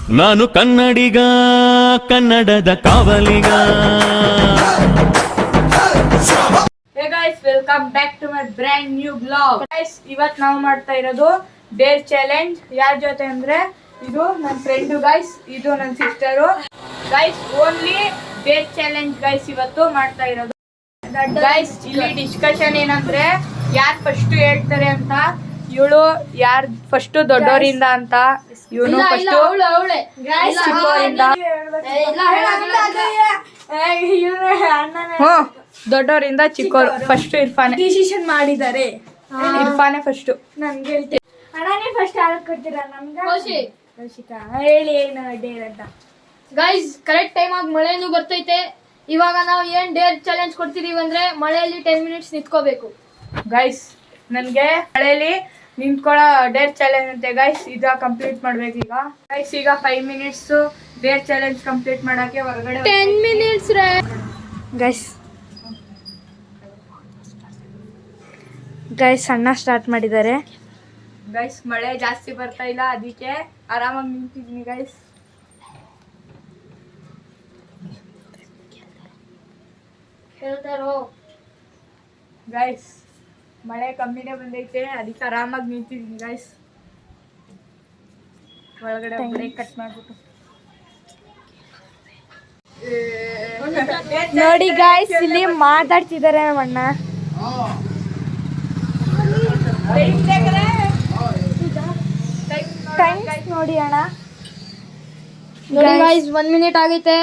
ನಾನು ಕನ್ನಡಿಗ, ಕನ್ನಡದ ಕಾವಲಿಗ. Hey guys, welcome back to my brand new vlog. Guys, ಇವತ್ತು ನಾವು ಮಾಡ್ತಾ ಇರೋದು ಡೇರ್ ಚಾಲೆಂಜ್. ಯಾರ ಜೊತೆ ಅಂದ್ರೆ ಇದು ನನ್ನ ಫ್ರೆಂಡ್ ಗೈಸ್, ಇದು ನನ್ನ sister guys. Only Deere challenge guys ಇವತ್ತು ಮಾಡ್ತಾ ಇರೋದು ಗೈಸ್. ಇಲ್ಲಿ ಡಿಸ್ಕಷನ್ ಏನಂದ್ರೆ ಯಾರು ಫಸ್ಟ್ ಹೇಳ್ತಾರೆ ಅಂತ. ಇವಳು ಯಾರು ಫಸ್ಟ್ ದೊಡ್ಡವರಿಂದ ಅಂತ, ಇವನು ಫಸ್ಟ್ ಚಿಕ್ಕವರಿಂದ. ದೊಡ್ಡವರಿಂದ ಚಿಕ್ಕವರು ಫಸ್ಟ್ ಇರ್ಫಾನೆ ಡಿಸಿಷನ್ ಮಾಡಿದ್ದಾರೆ. ಇರ್ಫಾನೆ ಫಸ್ಟ್. ನನ್ಗೆ ಹೇಳ್ತೀನಿ ಅಣ್ಣನೇ ಫಸ್ಟ್ ಯಾರು ಕೊಡ್ತೀರಾ ನಮ್ಗೆ? ಕೌಶಿಕಾ ಹೇಳಿ ಏನು ಡೇರ್ ಅಂತ. ಗೈಸ್ ಕರೆಕ್ಟ್ ಟೈಮ್ ಆಗಿ ಮಳೆನೂ ಬರ್ತೈತೆ. ಇವಾಗ ನಾವು ಏನ್ ಡೇರ್ ಚಾಲೆಂಜ್ ಕೊಡ್ತಿದೀವಿ ಅಂದ್ರೆ ಮಳೆಯಲ್ಲಿ 10 ಮಿನಿಟ್ಸ್ ನಿಂತ್ಕೋಬೇಕು. ಗೈಸ್ ನನ್ಗೆ ಮಳೆಯಲ್ಲಿ ನಿಂತ್ಕೊಳ್ಳೋ ಡೇರ್ ಚಾಲೆಂಜ್ ಅಂತೆ ಗೈಸ್. ಇದ ಕಂಪ್ಲೀಟ್ ಮಾಡ್ಬೇಕು ಈಗ ಗೈಸ್. ಈಗ 5 ಮಿನಿಟ್ಸ್ ಡೇರ್ ಚಾಲೆಂಜ್ ಕಂಪ್ಲೀಟ್ ಮಾಡಕ್ಕೆ ಹೊರಗಡೆ 10 ಮಿನಿಟ್ಸ್ ಗೈಸ್ ಅಣ್ಣ ಸ್ಟಾರ್ಟ್ ಮಾಡಿದ್ದಾರೆ. ಗೈಸ್ ಮಳೆ ಜಾಸ್ತಿ ಬರ್ತಾ ಇಲ್ಲ, ಅದಕ್ಕೆ ಆರಾಮಾಗಿ ನಿಂತಿದ್ದೀನಿ ಗೈಸ್. ಹೇಳ್ತಾರೋ ಗೈಸ್ ಮಳೆ ಕಮ್ಮಿನೇ ಬಂದೈತೆ, ಅದಕ್ಕೆ ಆರಾಮಾಗಿ ನಿಂತಿದ್ದೀನಿ ಗೈಸ್. ಒಳಗಡೆ ಬ್ರೇಕ್ ಕಟ್ ಮಾಡ್ಬಿಟ್ಟು ನೋಡಿ ಗೈಸ್ ಇಲ್ಲಿ ಮಾತಾಡ್ತಿದ್ದಾರೆ ನಮ್ಮ ಅಣ್ಣ. ನೋಡಿ ಅಣ್ಣ, ನೋಡಿ ಗೈಸ್ 1 ಮಿನಿಟ್ ಆಗೈತೆ.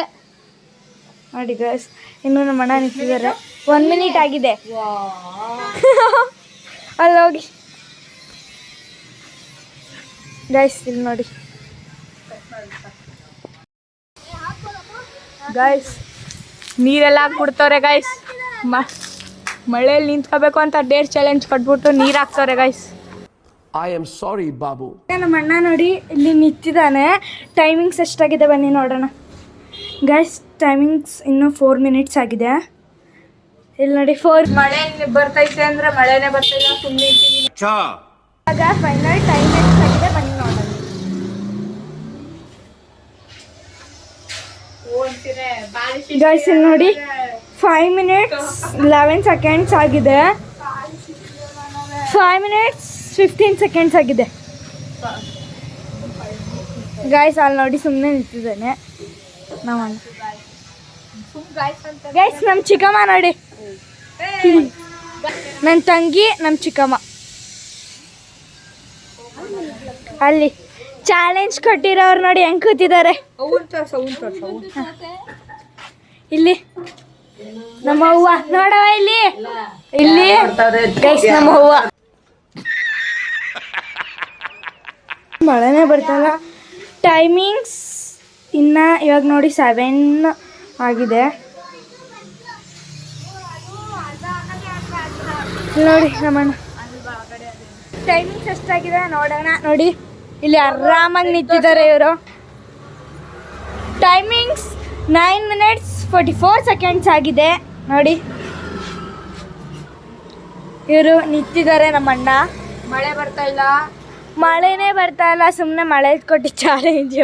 ನೋಡಿ ಗೈಸ್ ಇನ್ನು ನಮ್ಮ ಅಣ್ಣ ನಿಂತಿದ್ದಾರೆ. 1 ಮಿನಿಟ್ ಆಗಿದೆ. ಅಲ್ಲಿ ಹೋಗಿ ಗೈಸ್ ಇಲ್ಲಿ ನೋಡಿ ಗೈಸ್ ನೀರೆಲ್ಲ ಹಾಕ್ಬಿಡ್ತವ್ರೆ ಗೈಸ್. ಮಳೆಯಲ್ಲಿ ನಿಂತ್ಕೋಬೇಕು ಅಂತ ಡೇರ್ ಚಾಲೆಂಜ್ ಕೊಟ್ಬಿಟ್ಟು ನೀರು ಹಾಕ್ತವ್ರೆ guys. I am sorry, Babu. ನಮ್ಮ ಅಣ್ಣ ನೋಡಿ ಇಲ್ಲಿ ನಿಂತಿದ್ದಾನೆ. ಟೈಮಿಂಗ್ಸ್ ಎಷ್ಟಾಗಿದೆ ಬನ್ನಿ ನೋಡೋಣ ಗೈಸ್. ಟೈಮಿಂಗ್ಸ್ ಇನ್ನು 4 ಮಿನಿಟ್ಸ್ ಆಗಿದೆ. ಇಲ್ಲಿ ನೋಡಿ 4 ಮಳೆ ಬರ್ತೈತೆ ಅಂದ್ರೆ ಮಳೆನೇ ಬರ್ತಿಲ್ಲ, ಸುಮ್ಮನೆ ಇಟ್ಟಿದ್ದೀನಿ. ಆಗ ಫೈನಲ್ ಟೈಮ್ ಎಷ್ಟಾಗಿದೆ ಬನ್ನಿ ನೋಡೋಣ. ಗೈಸ್ ಇಲ್ಲಿ ನೋಡಿ 5 ಮಿನಿಟ್ಸ್ 11 ಸೆಕೆಂಡ್ಸ್ ಆಗಿದೆ. 5 ಮಿನಿಟ್ಸ್ 15 ಸೆಕೆಂಡ್ಸ್ ಆಗಿದೆ ಗೈಸ್. ಅಲ್ಲಿ ನೋಡಿ ಸುಮ್ಮನೆ ನಿಂತಿದ್ದಾನೆ ನಮ್ಮ ಅಣ್ಣ. ಗೈಸ್ ನಮ್ಮ ಚಿಕ್ಕಮ್ಮ ನೋಡಿ, ನನ್ನ ತಂಗಿ ನಮ್ಮ ಚಿಕ್ಕಮ್ಮ ಅಲ್ಲಿ ಚಾಲೆಂಜ್ ಕೊಟ್ಟಿರೋರು ನೋಡಿ ಹೆಂಗ್ ಕೂತಿದ್ದಾರೆ. ಇಲ್ಲಿ ನಮ್ಮ ಅವ್ವ ನೋಡವ, ಇಲ್ಲಿ ಇಲ್ಲಿ ಗೈಸ್ ನಮ್ಮ ಅವ್ವ. ಮಳೆನೇ ಬರ್ತಲ್ಲ. ಟೈಮಿಂಗ್ಸ್ ಇನ್ನ ಇವಾಗ ನೋಡಿ 7 ಆಗಿದೆ. ನೋಡಿ ನಮ್ಮಣ್ಣ ಟೈಮಿಂಗ್ಸ್ ಎಷ್ಟಾಗಿದೆ ನೋಡೋಣ. ನೋಡಿ ಇಲ್ಲಿ ಆರಾಮಾಗಿ ನಿಂತಿದ್ದಾರೆ ಇವರು. ಟೈಮಿಂಗ್ಸ್ 9 ಮಿನಿಟ್ಸ್ 44 ಸೆಕೆಂಡ್ಸ್ ಆಗಿದೆ ನೋಡಿ. ಇವರು ನಿಂತಿದ್ದಾರೆ ನಮ್ಮಣ್ಣ. ಮಳೆ ಬರ್ತಾ ಇಲ್ಲ, ಮಳೆನೇ ಬರ್ತಾ ಇಲ್ಲ, ಸುಮ್ಮನೆ ಮಳೆ ಕೊಟ್ಟು ಚಾಲೆಂಜ್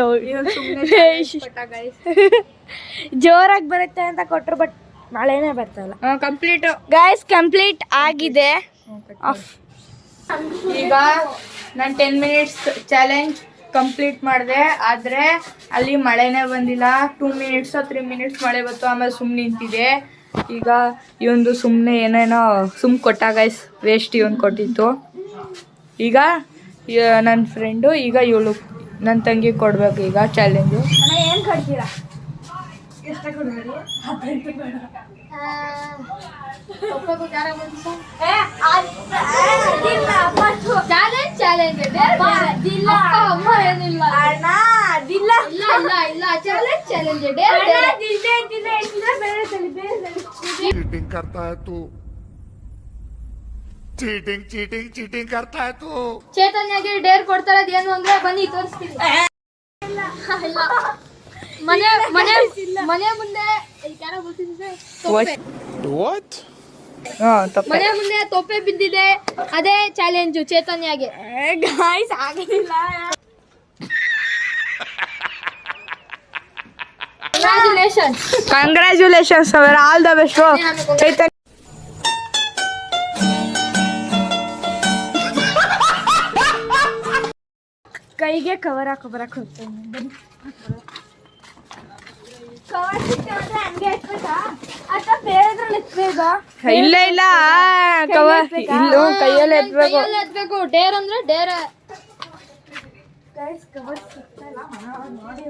ಜೋರಾಗಿ ಬರುತ್ತೆ ಅಂತ ಕೊಟ್ಟರು, ಬಟ್ ಮಳೆನೇ ಬರ್ತಾ ಇಲ್ಲ. ಕಂಪ್ಲೀಟ್ ಗೈಸ್ ಕಂಪ್ಲೀಟ್ ಆಗಿದೆ. ಈಗ ನಾನು 10 ಮಿನಿಟ್ಸ್ ಚಾಲೆಂಜ್ ಕಂಪ್ಲೀಟ್ ಮಾಡಿದೆ, ಆದರೆ ಅಲ್ಲಿ ಮಳೆನೇ ಬಂದಿಲ್ಲ. 2 ಮಿನಿಟ್ಸ್ 3 ಮಿನಿಟ್ಸ್ ಮಳೆ ಬಂತು, ಆಮೇಲೆ ಸುಮ್ಮನೆ ನಿಂತಿದೆ. ಈಗ ಇವೊಂದು ಸುಮ್ಮನೆ ಏನೇನೋ ಕೊಟ್ಟ ಗೈಸ್, ವೇಸ್ಟ್ ಇವನು ಕೊಟ್ಟಿತ್ತು. ಈಗ ನನ್ನ ಫ್ರೆಂಡು, ಈಗ ಇವಳು ನನ್ನ ತಂಗಿ ಕೊಡಬೇಕು ಈಗ ಚಾಲೆಂಜು. ಏನು ಕೊಡ್ತೀರಾ? चीटिंग करता है तू, चीटिंग करता है तू. ಚೇತನ್ಯಗೆ ಡೇರ್ ಕೊಡ್ತಾ ಇರೋದು ಏನು ಅಂದ್ರೆ ಬನ್ನಿ ತೋರಿಸ್ತೀನಿ. ಮನೆ ಮನೆ ಮನೆ ಮುಂದೆ ಮನೆ ಮುಂದೆ ತೊಪ್ಪೆ ಬಿದ್ದಿದೆ, ಅದೇ ಚಾಲೆಂಜು ಚೇತನ್ಯಗೆ. ಗಾಯ್ಸ್ ಆಗಲಿಲ್ಲ. ಕಂಗ್ರ್ಯಾಚುಲೇಷನ್ಸ್ ಅವರ್ ಆಲ್ ದ ಬೆಸ್ಟ್ ಚೈತನ್ಯ. ಕೈಗೆ ಕವರ್ ಹಾಕೋ ಬರಕ್ಕೆ ಹೋಗ್ತೇನೆ. ಕವರ್ ಸಿಕ್ಕಿದ್ರೆ ಹಂಗೆ ಹಾಕ್ಬೇಕಾ ಅಥವಾ ಬೇರೆದ್ರಲ್ಲಿ ಎತ್ಬೇಕ? ಇಲ್ಲ ಇಲ್ಲ ಕವರ್ ಇಲ್ಲ ಕೈಯಲ್ಲಿ ಎತ್ಬೇಕು. ಎತ್ಬೇಕು. ಡೇರ್ ಅಂದ್ರೆ ಡೇರ್. ಕವರ್ ನೋಡಿ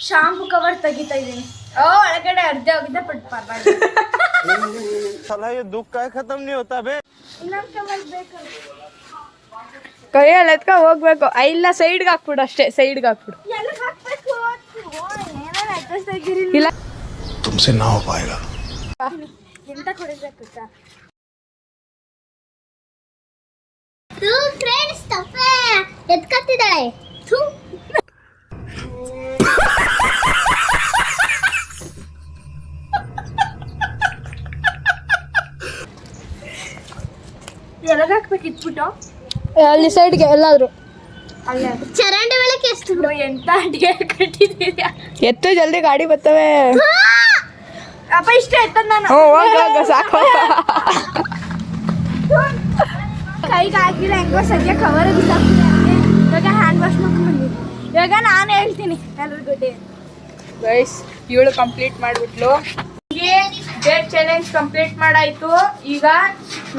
ಶಾಂಪು ಕವರ್ ತೆಗಿತಾ ಇದೀನಿ. ಒಳಗಡೆ ಅರ್ಧ ಹೋಗಿದೆ ಬಟ್ ಪರವಾಗಿಲ್ಲ. ಇನ್ನೊಂದು ಕವರ್ ಬೇಕು. ಕೈಯಲ್ಲಿ ಎತ್ಕ ಹೋಗ್ಬೇಕು. ಇಲ್ಲ ಸೈಡ್ಗೆ ಹಾಕ್ಬಿಡು ಅಷ್ಟೇ, ಸೈಡ್ಗೆ ಹಾಕ್ಬಿಡು. ಎಲ್ಲ ಹಾಕ್ಬೇಕು. ಏನೇನು ಅಡ್ರೆಸ್ ತೆಗಿರಿಲ್ಲ. ಇಲ್ಲ तुमसे ना हो पाएगा. ಎಂತ ಕೊಡಬೇಕು ಗೊತ್ತಾ? ಫ್ರೆಂಡ್ಸ್ ತಪ್ಪೆ ಎತ್ಕತ್ತಿದ್ದಾಳೆ. ಎಲ್ಲಿಗೆ ಹಾಕ್ಬೇಕು ಇಟ್ಬಿಟ್ಟು? ಅಲ್ಲಿ ಸೈಡ್ಗೆ ಎಲ್ಲಾದ್ರು. ಅಲ್ಲೇ ಚರಂಡಿ ಒಳಗೆ ಎಷ್ಟು ಬಿಡು. ಎಂತ ಅಡಿಗೆ ಕಟ್ಟಿದ್ದೀರಿ? ಎತ್ತು ಜಲ್ದಿ ಗಾಡಿ ಬರ್ತವೆ. ಅಪ್ಪ ಇಷ್ಟ ಎತ್ತದ ನಾನು. ಹೋಗ ಸಾಕು. ಕೈಗೆ ಹಾಕಿಲ್ಲ ಹೆಂಗೋ ಸದ್ಯ ಕವರ್ ಬಿಸಾಕ್ತೀನಿ. ಇವಾಗ ಹ್ಯಾಂಡ್ ವಾಶ್ ಮಾಡ್ಕೊಂಡು ಇವಾಗ ನಾನು ಹೇಳ್ತೀನಿ ಎಲ್ರಿಗೂ ಡೇ. ಗೈಸ್ ಇವಳು ಕಂಪ್ಲೀಟ್ ಮಾಡಿಬಿಟ್ಲು. ಡೇಟ್ ಚಾಲೆಂಜ್ ಕಂಪ್ಲೀಟ್ ಮಾಡಾಯ್ತು. ಈಗ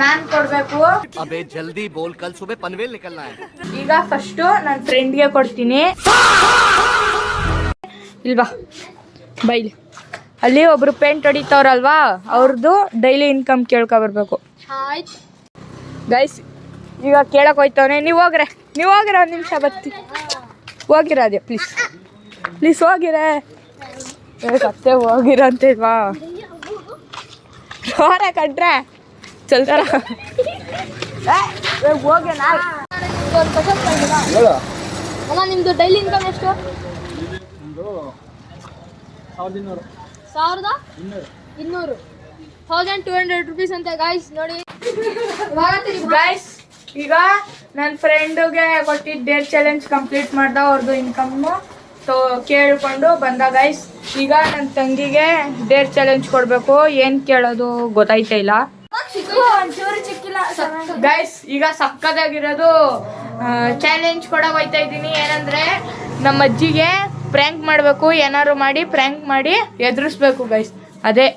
ನಾನು ಕೊಡಬೇಕು. अबे जल्दी बोल, कल सुबह पनवेल निकलना है. ಈಗ ಫಸ್ಟು ನನ್ನ ಫ್ರೆಂಡ್ಗೆ ಕೊಡ್ತೀನಿ. ಇಲ್ವಾ ಬೈಲಿ ಅಲ್ಲಿ ಒಬ್ರು ಪೇಂಟ್ ಹೊಡಿತವ್ರಲ್ವಾ, ಅವ್ರದ್ದು ಡೈಲಿ ಇನ್ಕಮ್ ಕೇಳ್ಕೊಬರ್ಬೇಕು. ಆಯ್ತು ಗೈಸ್ ಈಗ ಕೇಳಕ್ ಹೋಯ್ತವನೆ. ನೀವು ಹೋಗ್ರೆ ಒಂದು ನಿಮಿಷ ಬರ್ತಿ. ಹೋಗಿರ ಅದೇ ಪ್ಲೀಸ್ ಹೋಗಿರೆ. ಸತ್ತೆ ಹೋಗಿರ ಅಂತೇಳ್ವಾ ಜೋರ ಕಟ್ರೆ ಚಲ್ತಾರ. ಹೋಗಿ ಅಣ್ಣ ನಿಮ್ದು ಡೈಲಿ ಇನ್ಕಮ್ ಎಷ್ಟು? 1200 1200 ರುಪೀಸ್ ಅಂತ ಗಾಯ್ಸ್ ನೋಡಿ. ಗೈಸ್ ಈಗ ನನ್ನ ಫ್ರೆಂಡ್ಗೆ ಕೊಟ್ಟಿದ್ದ ಡೇರ್ ಚಾಲೆಂಜ್ ಕಂಪ್ಲೀಟ್ ಮಾಡ್ದ. ಅವ್ರದ್ದು ಇನ್ಕಮ್ಮು ಕೇಳ್ಕೊಂಡು ಬಂದ. ಗೈಸ್ ಈಗ ನನ್ನ ತಂಗಿಗೆ ಡೇರ್ ಚಾಲೆಂಜ್ ಕೊಡಬೇಕು. ಏನು ಕೇಳೋದು ಗೊತ್ತಾಯ್ತಾ ಇಲ್ಲ. ಒಂಚೂರು ಚಿಕ್ಕಿಲ್ಲ. ಗೈಸ್ ಈಗ ಸಕ್ಕದಾಗಿರೋದು ಚಾಲೆಂಜ್ ಕೊಡೋಕೆ ಹೋಯ್ತಾ ಇದ್ದೀನಿ. ಏನಂದರೆ ನಮ್ಮ ಅಜ್ಜಿಗೆ ಪ್ರ್ಯಾಂಕ್ ಮಾಡಬೇಕು. ಏನಾದ್ರು ಮಾಡಿ ಪ್ರ್ಯಾಂಕ್ ಮಾಡಿ ಎದುರಿಸ್ಬೇಕು ಗೈಸ್. ಅದೇ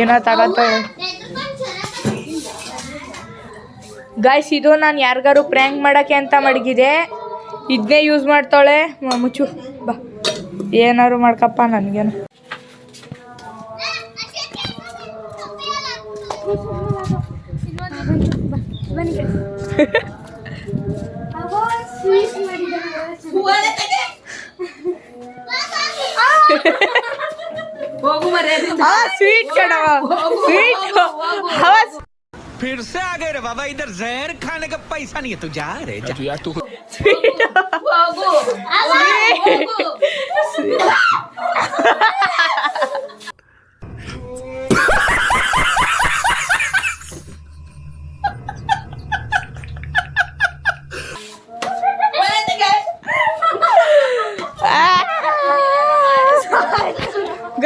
ಏನೋ ತಗೋತ ಗೈಸ್. ಇದು ನಾನು ಯಾರಿಗಾರು ಪ್ರ್ಯಾಂಕ್ ಮಾಡೋಕ್ಕೆ ಅಂತ ಮಡಗಿದೆ. ಇದನ್ನೇ ಯೂಸ್ ಮಾಡ್ತಾಳೆ. ಮುಚ್ಚು ಬಾ, ಏನಾದ್ರು ಮಾಡ್ಕಪ್ಪ ನನಗೇನು. ಸ್ವೀಟ್ ಕಣವ ಸ್ವೀಟ್. फिर से आ गए रे बाबा, इधर जहर खाने का पैसा नहीं है. तू जा रे जा. यार तू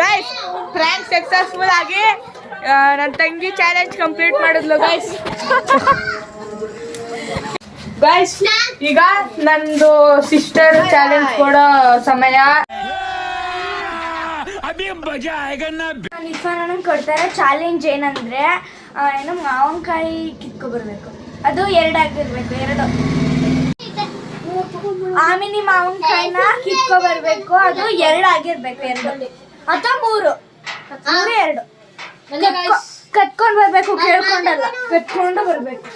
ಗೈಸ್ ಪ್ರ್ಯಾಂಕ್ ಸಕ್ಸಸ್ಫುಲ್ ಆಗಿ ನನ್ನ ತಂಗಿ ಚಾಲೆಂಜ್ ಕಂಪ್ಲೀಟ್ ಮಾಡಿದ್ಲು ಗೈಸ್. ಗೈಸ್ ಈಗ ನಂದು ಸಿಸ್ಟರ್ ಚಾಲೆಂಜ್ ಕೊಡೋ ಸಮಯ. ನನಗೆ ಕೊಡ್ತಾರೆ ಚಾಲೆಂಜ್ ಏನಂದ್ರೆ ಏನು ಮಾವಿನಕಾಯಿ ಕಿತ್ಕೊಬರ್ಬೇಕು. ಅದು 2 ಆಗಿರ್ಬೇಕು. 2 ಆಮಿನಿ ಮಾವಿನಕಾಯಿನ ಕಿತ್ಕೊಬರ್ಬೇಕು. ಅದು 2 ಆಗಿರ್ಬೇಕು. 2 ಅಥವಾ 3 2 ಕತ್ಕೊಂಡ್ ಬರ್ಬೇಕು. ಕೇಳ್ಕೊಂಡಲ್ಲ, ಕತ್ಕೊಂಡು ಬರ್ಬೇಕು.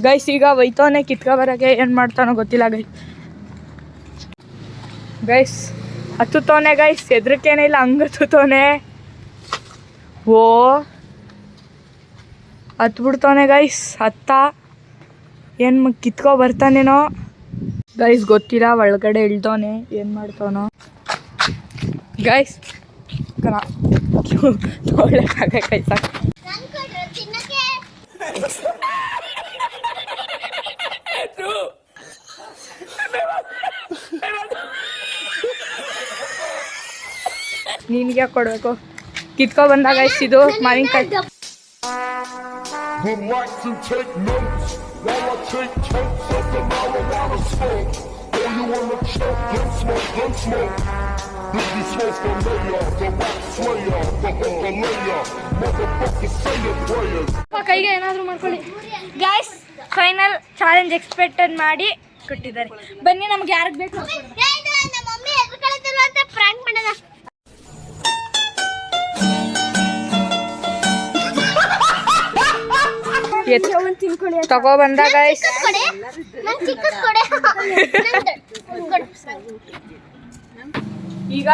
ಗೈಸ್ ಈಗ ಒಯ್ತವನೆ ಕಿತ್ಕೊ ಬರೋಕ್ಕೆ. ಏನು ಮಾಡ್ತಾನೋ ಗೊತ್ತಿಲ್ಲ ಗೈಸ್ ಹತ್ತುತ್ತವನೆ ಗೈಸ್. ಹೆದ್ರಿಕೇನೇ ಇಲ್ಲ, ಹಂಗೆ ಹತ್ತುತ್ತವನೆ. ಓ ಹತ್ಬಿಡ್ತವನೆ ಗೈಸ್. ಏನು ಕಿತ್ಕೊ ಬರ್ತಾನೇನೋ ಗೈಸ್ ಗೊತ್ತಿಲ್ಲ. ಒಳಗಡೆ ಇಳ್ದವನೆ, ಏನು ಮಾಡ್ತಾವನೋ ಗೈಸ್. ನೋಡ್ಲಿಕ್ಕಾಗ ಕೈ ಸಾಕು. ನಿನಗೆ ಕೊಡಬೇಕು ಕಿತ್ಕೊ ಬಂದಾಗ ಇದು ಮಾವಿನಕಾಯಿ Would like to take notes while I take totes of the marijuana smoke. Oh, you wanna choke? Gun smoke. Biggie Smalls the mayor, the rap slayer, the hooker layer. Motherfucker, say your prayers. ಕೈಗೆ ಏನಾದರೂ ಮಾಡ್ಕೊಳ್ಳಿ. Guys final challenge expected ಮಾಡಿ ಕೊಟ್ಟಿದ್ದಾರೆ. ಬನ್ನಿ ನಮ್ಗೆ ಯಾರಿಗೆ ಬೇಕು ನಮ್ಮ ಮಮ್ಮಿ ಎದ್ರ ಕಳಿತಿಲ್ಲ ಅಂತ ಪ್ರಾಂಕ್ ಮಾಡೋಣ. ಒಂದು ತಿನ್ಕೊಳ್ಳಿ. ತಗೋ ಬಂದ ಗೈಸ್ ಕೊಡೆ ನನ್ ಚಿಕ್ಕದ್ ಕೊಡೆ ಈಗ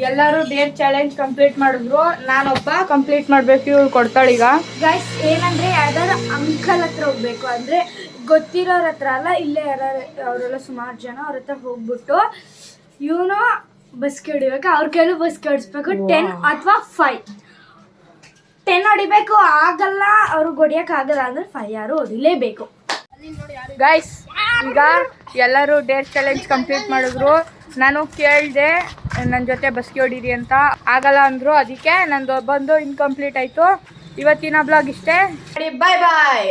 ಎಲ್ಲರೂ ಡೇರ್ ಚಾಲೆಂಜ್ ಕಂಪ್ಲೀಟ್ ಮಾಡಿದ್ರು. ನಾನೊಬ್ಬ ಕಂಪ್ಲೀಟ್ ಮಾಡ್ಬೇಕು, ಇವಳು ಕೊಡ್ತಾಳೆ ಈಗ. ಗೈಸ್ ಏನಂದ್ರೆ ಯಾವ್ದಾದ್ರು ಅಂಕಲ್ ಹತ್ರ ಹೋಗ್ಬೇಕು, ಅಂದ್ರೆ ಗೊತ್ತಿರೋರ ಹತ್ರ ಅಲ್ಲ, ಇಲ್ಲೇ ಯಾರು ಅವರೆಲ್ಲ ಸುಮಾರು ಜನ ಅವ್ರ ಹತ್ರ ಹೋಗ್ಬಿಟ್ಟು ಇವನು ಬಸ್ಗೆ ಹೊಡಿಬೇಕು, ಅವ್ರ ಕೈಲೂ ಬಸ್ಗೆ ಹೊಡಿಸ್ಬೇಕು. 10 ಅಥವಾ 5 10 ಹೊಡಿಬೇಕು. ಆಗಲ್ಲ ಅವ್ರಿಗೆ ಹೊಡಿಯಕ್ಕೆ ಆಗಲ್ಲ ಅಂದ್ರೆ 5 ಯಾರು ಹೊಡಿಲೇಬೇಕು. ಗೈಸ್ ಈಗ ಎಲ್ಲರೂ ಡೇರ್ ಚಾಲೆಂಜ್ ಕಂಪ್ಲೀಟ್ ಮಾಡಿದ್ರು. ನಾನು ಕೇಳಿದೆ ನನ್ನ ಜೊತೆ ಬಸ್ಗೆ ಹೊಡೀರಿ ಅಂತ, ಆಗಲ್ಲ ಅಂದರು. ಅದಕ್ಕೆ ನಂದು ಬಂದು ಇನ್ಕಂಪ್ಲೀಟ್ ಆಯಿತು. ಇವತ್ತಿನ ಬ್ಲಾಗ್ ಇಷ್ಟೇ. ಬಾಯ್ ಬಾಯ್.